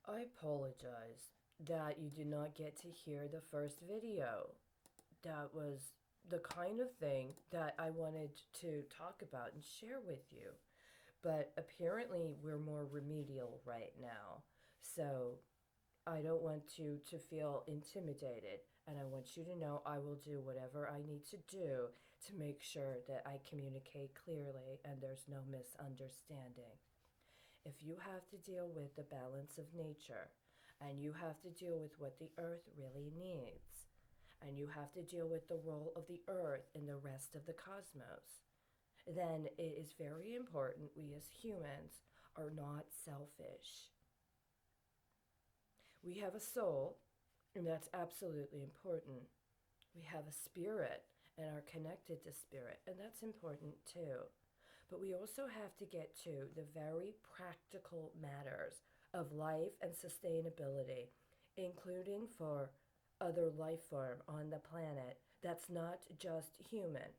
I apologize that you did not get to hear the first video. That was the kind of thing that I wanted to talk about and share with you. But apparently, we're more remedial right now. So I don't want you to feel intimidated. And I want you to know I will do whatever I need to do to make sure that I communicate clearly and there's no misunderstanding. If you have to deal with the balance of nature, and you have to deal with what the earth really needs, and you have to deal with the role of the earth in the rest of the cosmos, then it is very important we as humans are not selfish. We have a soul, and that's absolutely important. We have a spirit and are connected to spirit, and that's important too. But we also have to get to the very practical matters of life and sustainability, including for other life form on the planet that's not just human.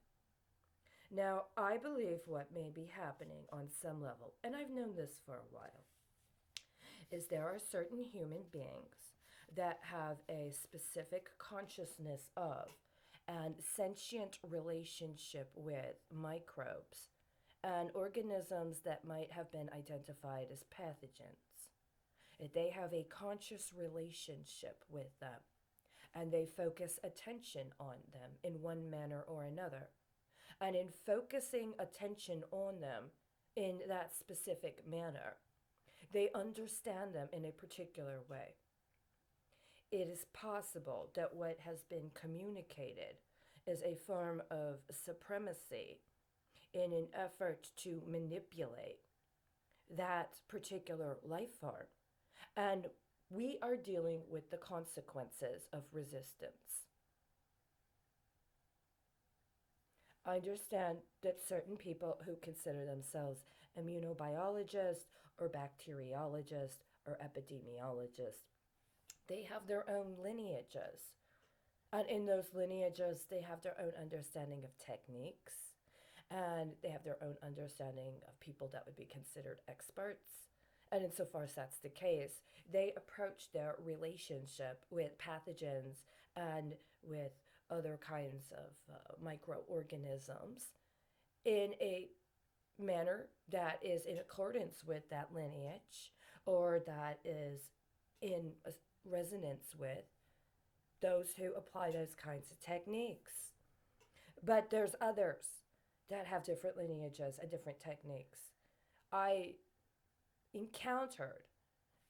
Now, I believe what may be happening on some level, and I've known this for a while, is there are certain human beings that have a specific consciousness of and sentient relationship with microbes and organisms that might have been identified as pathogens. They have a conscious relationship with them and they focus attention on them in one manner or another. And in focusing attention on them in that specific manner, they understand them in a particular way. It is possible that what has been communicated is a form of supremacy in an effort to manipulate that particular life form. And we are dealing with the consequences of resistance. I understand that certain people who consider themselves immunobiologists or bacteriologists or epidemiologists, they have their own lineages. And in those lineages, they have their own understanding of techniques and they have their own understanding of people that would be considered experts. And insofar as that's the case, they approach their relationship with pathogens and with other kinds of microorganisms in a manner that is in accordance with that lineage or that is in resonance with those who apply those kinds of techniques. But there's others that have different lineages and different techniques. I encountered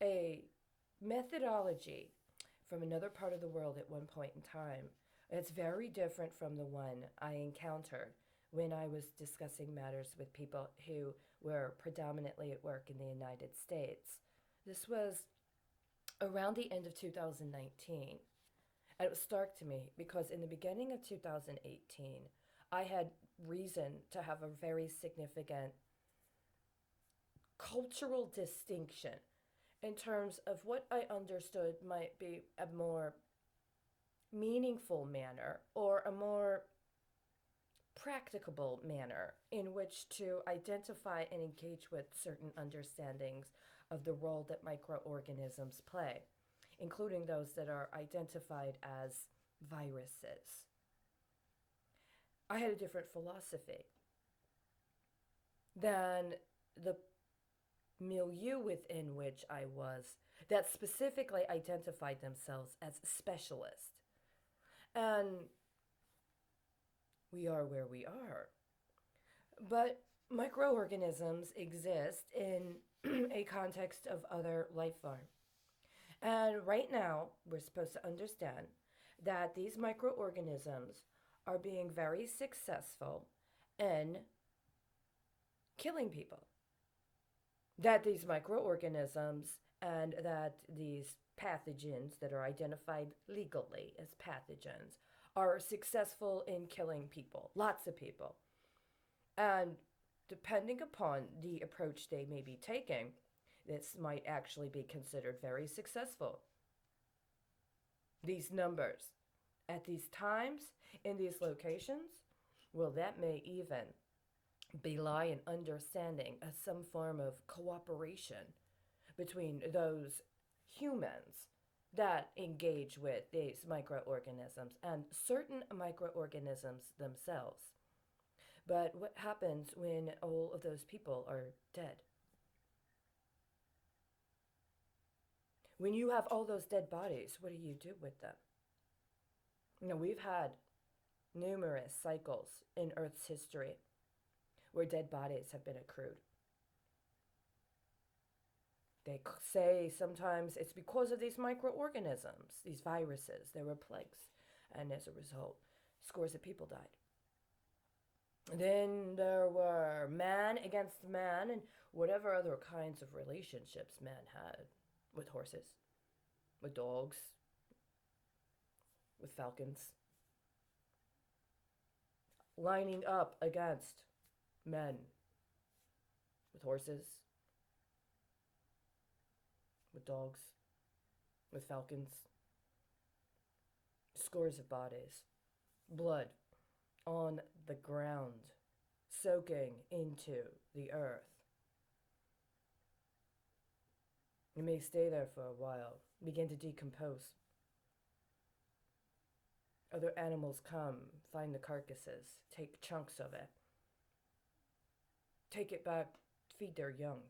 a methodology from another part of the world at one point in time. It's very different from the one I encountered when I was discussing matters with people who were predominantly at work in the United States. This was around the end of 2019. And it was stark to me because in the beginning of 2018, I had reason to have a very significant cultural distinction in terms of what I understood might be a more meaningful manner or a more practicable manner in which to identify and engage with certain understandings of the role that microorganisms play, including those that are identified as viruses. I had a different philosophy than the milieu within which I was that specifically identified themselves as specialists. And we are where we are. But microorganisms exist in a context of other life form. And right now, we're supposed to understand that these microorganisms are being very successful in killing people. That these microorganisms and that these pathogens that are identified legally as pathogens are successful in killing people, lots of people. And depending upon the approach they may be taking, this might actually be considered very successful. These numbers at these times in these locations, well, that may even belie an understanding of some form of cooperation between those humans that engage with these microorganisms and certain microorganisms themselves. But what happens when all of those people are dead? When you have all those dead bodies, what do you do with them? We've had numerous cycles in Earth's history where dead bodies have been accrued. They say sometimes it's because of these microorganisms, these viruses. There were plagues, and as a result, scores of people died. Then there were man against man and whatever other kinds of relationships man had with horses, with dogs, with falcons, lining up against men with horses, with dogs, with falcons. Scores of bodies, blood on the ground, soaking into the earth. It may stay there for a while, begin to decompose. Other animals come, find the carcasses, take chunks of it, take it back, feed their young.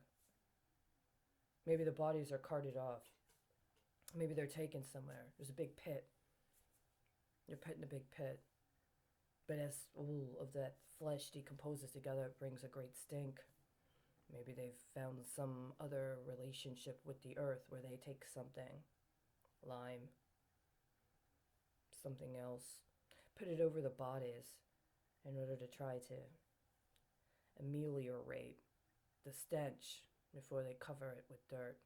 Maybe the bodies are carted off. Maybe they're taken somewhere. There's a big pit. You're put in a big pit. But as all of that flesh decomposes together, it brings a great stink. Maybe they've found some other relationship with the earth where they take something, lime, something else, put it over the bodies in order to try to ameliorate the stench before they cover it with dirt.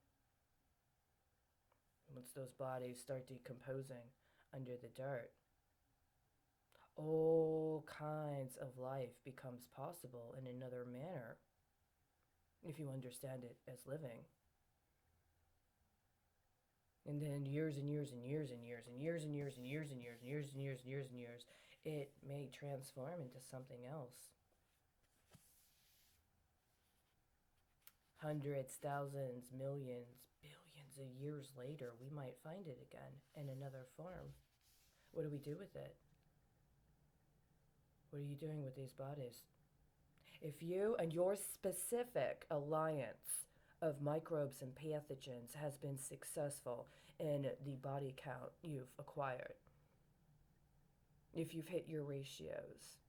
Once those bodies start decomposing under the dirt, all kinds of life becomes possible in another manner if you understand it as living. And then years and years and years and years and years and years and years and years and years and years and years and years, it may transform into something else. Hundreds, thousands, millions, billions of years later, we might find it again in another form. What do we do with it? What are you doing with these bodies? If you and your specific alliance of microbes and pathogens has been successful in the body count you've acquired, if you've hit your ratios,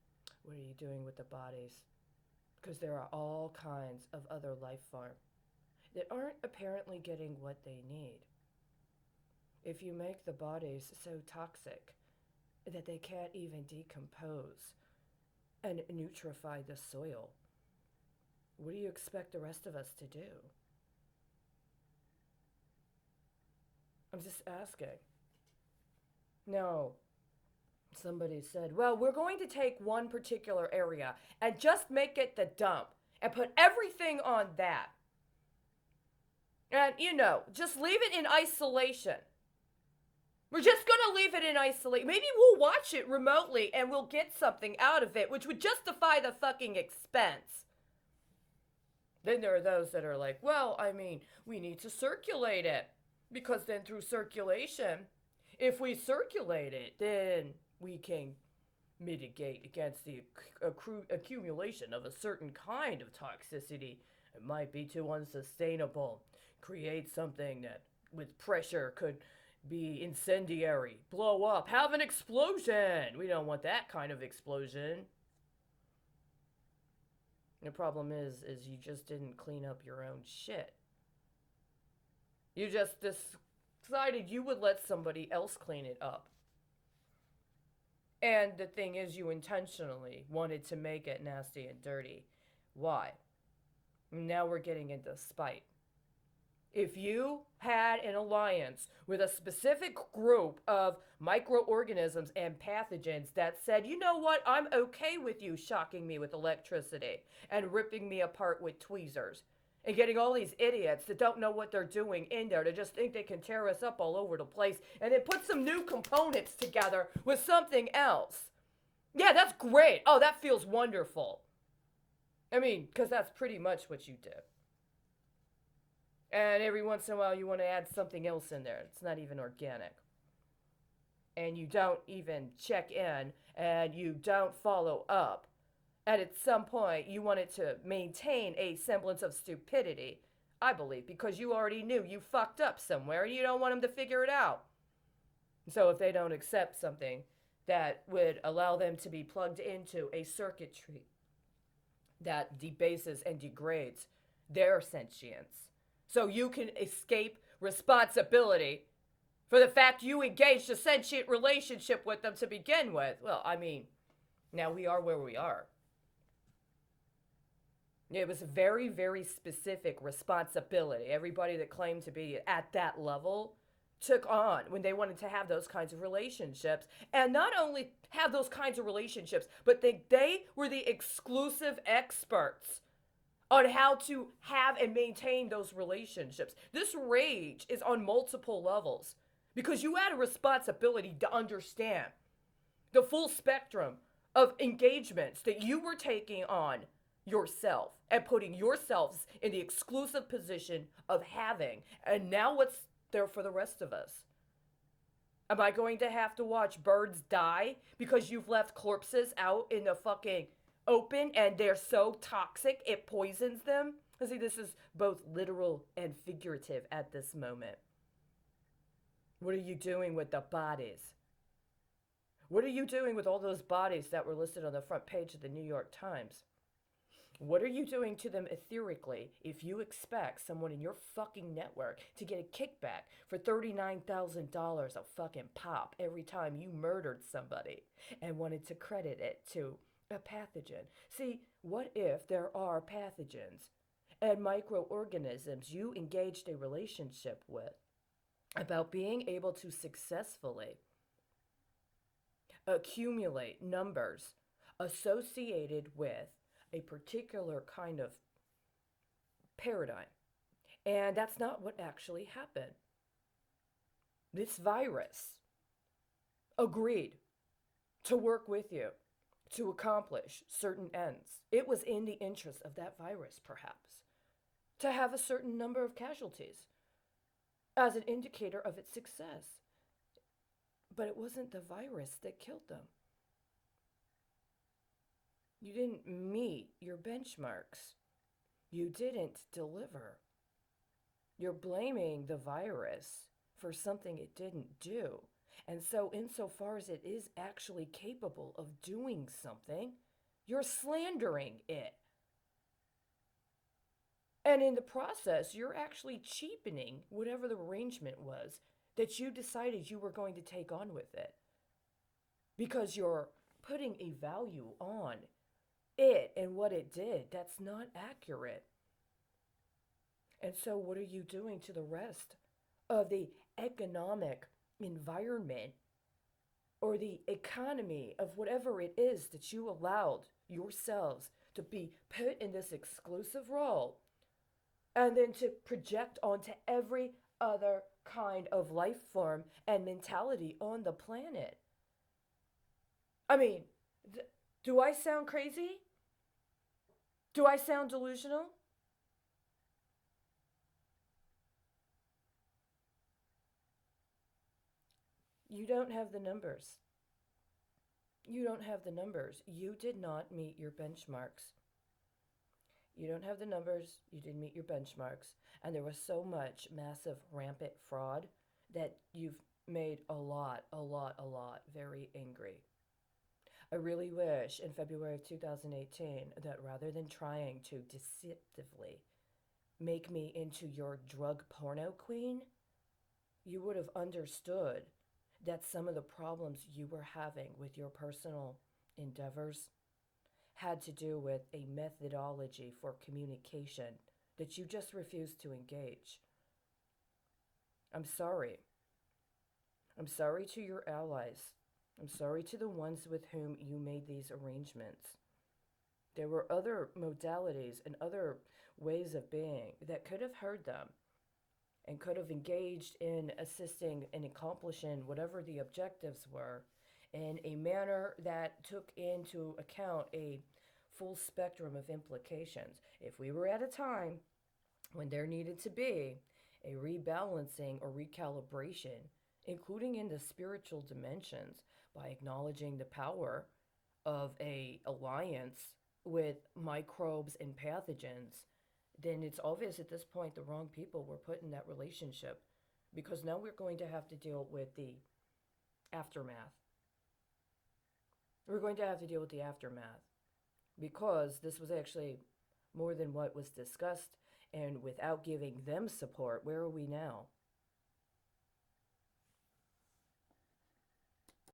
what are you doing with the bodies? Because there are all kinds of other life forms that aren't apparently getting what they need. If you make the bodies so toxic that they can't even decompose and nutrify the soil, what do you expect the rest of us to do? I'm just asking. No. Somebody said, well, we're going to take one particular area and just make it the dump and put everything on that. And, just leave it in isolation. We're just going to leave it in isolation. Maybe we'll watch it remotely and we'll get something out of it, which would justify the fucking expense. Then there are those that are like, well, we need to circulate it. Because then through circulation, if we circulate it, then we can mitigate against the accumulation of a certain kind of toxicity. It might be too unsustainable. Create something that with pressure could be incendiary, blow up, have an explosion. We don't want that kind of explosion. The problem is you just didn't clean up your own shit. You just decided you would let somebody else clean it up. And the thing is, you intentionally wanted to make it nasty and dirty. Why? Now we're getting into spite. If you had an alliance with a specific group of microorganisms and pathogens that said, you know what, I'm okay with you shocking me with electricity and ripping me apart with tweezers and getting all these idiots that don't know what they're doing in there to just think they can tear us up all over the place and then put some new components together with something else. Yeah, that's great. Oh, that feels wonderful. Because that's pretty much what you did. And every once in a while, you want to add something else in there. It's not even organic. And you don't even check in and you don't follow up. And at some point, you wanted to maintain a semblance of stupidity, I believe, because you already knew you fucked up somewhere and you don't want them to figure it out. So if they don't accept something that would allow them to be plugged into a circuitry that debases and degrades their sentience, so you can escape responsibility for the fact you engaged a sentient relationship with them to begin with. Well, I mean, now we are where we are. It was a very, very specific responsibility. Everybody that claimed to be at that level took on when they wanted to have those kinds of relationships. And not only have those kinds of relationships, but they were the exclusive experts on how to have and maintain those relationships. This rage is on multiple levels because you had a responsibility to understand the full spectrum of engagements that you were taking on yourself and putting yourselves in the exclusive position of having. And now what's there for the rest of us? Am I going to have to watch birds die because you've left corpses out in the fucking open and they're so toxic it poisons them? See, this is both literal and figurative at this moment. What are you doing with the bodies? What are you doing with all those bodies that were listed on the front page of the New York Times? What are you doing to them etherically if you expect someone in your fucking network to get a kickback for $39,000 a fucking pop every time you murdered somebody and wanted to credit it to a pathogen? See, what if there are pathogens and microorganisms you engaged a relationship with about being able to successfully accumulate numbers associated with a particular kind of paradigm. And that's not what actually happened. This virus agreed to work with you to accomplish certain ends. It was in the interest of that virus, perhaps, to have a certain number of casualties as an indicator of its success. But it wasn't the virus that killed them. You didn't meet your benchmarks. You didn't deliver. You're blaming the virus for something it didn't do. And so, insofar as it is actually capable of doing something, you're slandering it. And in the process, you're actually cheapening whatever the arrangement was that you decided you were going to take on with it. Because you're putting a value on it and what it did. That's not accurate. And so, what are you doing to the rest of the economic environment or the economy of whatever it is that you allowed yourselves to be put in this exclusive role and then to project onto every other kind of life form and mentality on the planet? I mean, do I sound crazy? Do I sound delusional? You don't have the numbers. You don't have the numbers. You did not meet your benchmarks. You don't have the numbers. You didn't meet your benchmarks. And there was so much massive, rampant fraud that you've made a lot very angry. I really wish in February of 2018 that rather than trying to deceptively make me into your drug porno queen, you would have understood that some of the problems you were having with your personal endeavors had to do with a methodology for communication that you just refused to engage. I'm sorry. I'm sorry to your allies. I'm sorry to the ones with whom you made these arrangements. There were other modalities and other ways of being that could have heard them and could have engaged in assisting and accomplishing whatever the objectives were in a manner that took into account a full spectrum of implications. If we were at a time when there needed to be a rebalancing or recalibration, including in the spiritual dimensions, by acknowledging the power of a alliance with microbes and pathogens, then it's obvious at this point the wrong people were put in that relationship, because now we're going to have to deal with the aftermath. We're going to have to deal with the aftermath because this was actually more than what was discussed, and without giving them support, where are we now?